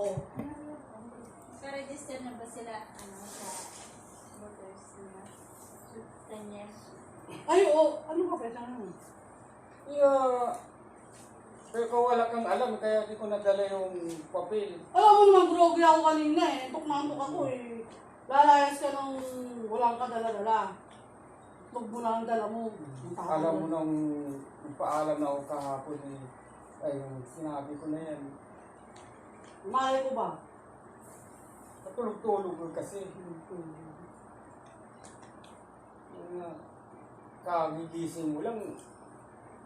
ko. Naka-register na ba sila sa voters na 10 years? Ay, oo. Ano ba pwede nga? Yeah. Pero kung wala kang alam, kaya di ko nadala yung papel. Alam mo naman, grogi ako kanina eh. Antok na antok ako eh. Lalayas ka nung walang kadala-dala. Huwag mo na ang dala mo. Alam mo nang paalam na ako kahapon eh. Ay, sinabi ko na yan. Malay ko ba? Natulog-tulog ko kasi. Kagigising mo lang,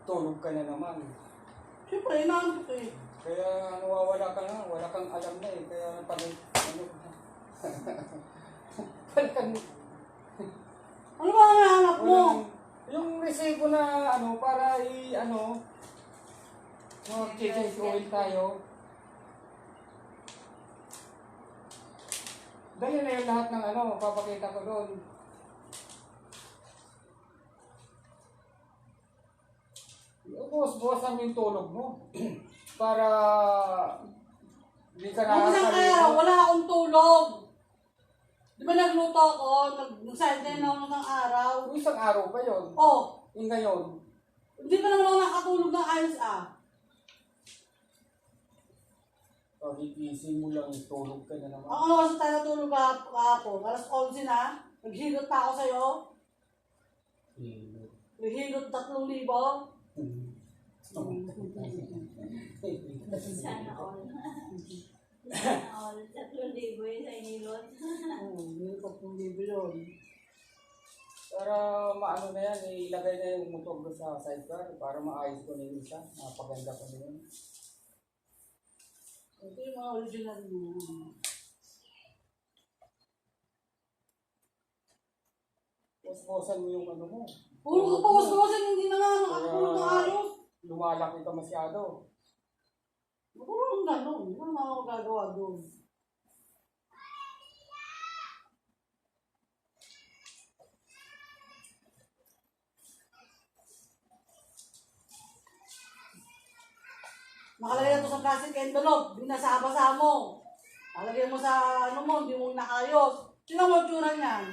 tulog ka na naman. Siyempre, inaantok eh. Kaya nawawala ka na, wala kang alam na eh. Kaya pag wala kang... Ano ba ang hanap mo? Yung resibo na para mag-change oil tayo. Dahil na yung lahat ng papakita ko doon. Buwasan mo yung tulog mo. Para hindi ka Nung isang araw, nakakalimutan. wala akong tulog. Di ba nagluto ako? Nag-sideline ako ng isang araw. Yung isang araw pa yun. Oh, Yung ngayon. hindi pa naman ako nakatulog ng ayos Pagigising mo lang, tulog ka na naman. Ako na kasi tayo natulog kahapon. Alas 11 na. Naghilot pa ako sa'yo. Naghilot 3,000. Sana all. Sana all. 3,000 yun sa inilot. Hindi ko 3,000 yun. Para maano na yan, ilagay na yung motor doon sa sidecar para maayos ko na yung isa. Napaganda ko na yun. Ito yung mga original mo. Pusposan mo yung mo. Puro ka pawas-pawasan, hindi na nga nakatulog ng ayos. Lumalaki ka masyado. Puro kang gano'n. Ano na ako gagawa doon? Nakalagay na ito sa plastic envelope. Binasaba-sa mo. Nakalagay mo sa mo, hindi mo nakayos. Sino mo tsura niyan?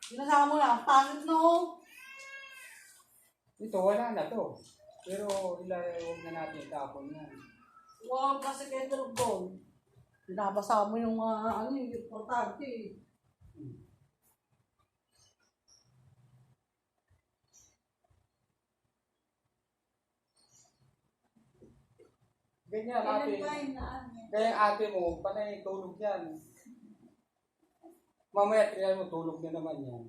Binasama mo na. Pangit na oh. Ito, wala na to. Pero huwag na natin itapon yan. Huwag ang plastic envelope doon. Binabasa mo yung yung importante. Ganyan ate. Kaya ate mo, panay tulog yan. Mamaya tingnan mo, tulog na naman yan.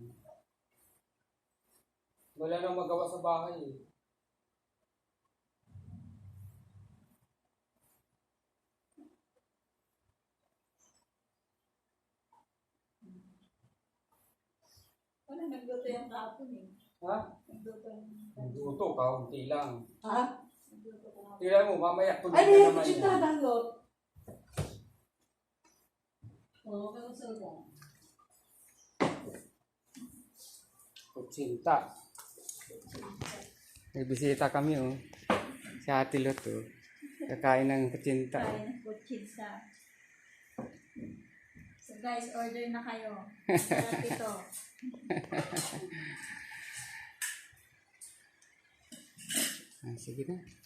Wala nang magawa sa bahay eh. Wala, nagluto yung kapon eh. Ha? Nagluto Nagluto, kaunti lang. Ha? Tingnan mo, mamaya tulog Ay, na may naman kutsita yan. na lot. Oo, kaya sa mo. Kutsinta. May bisita kami oh. Si Ate Lot oh. Kakain ng kutsinta. Kain ng kutsinta. So guys, order na kayo. Sarap ito. Sige na.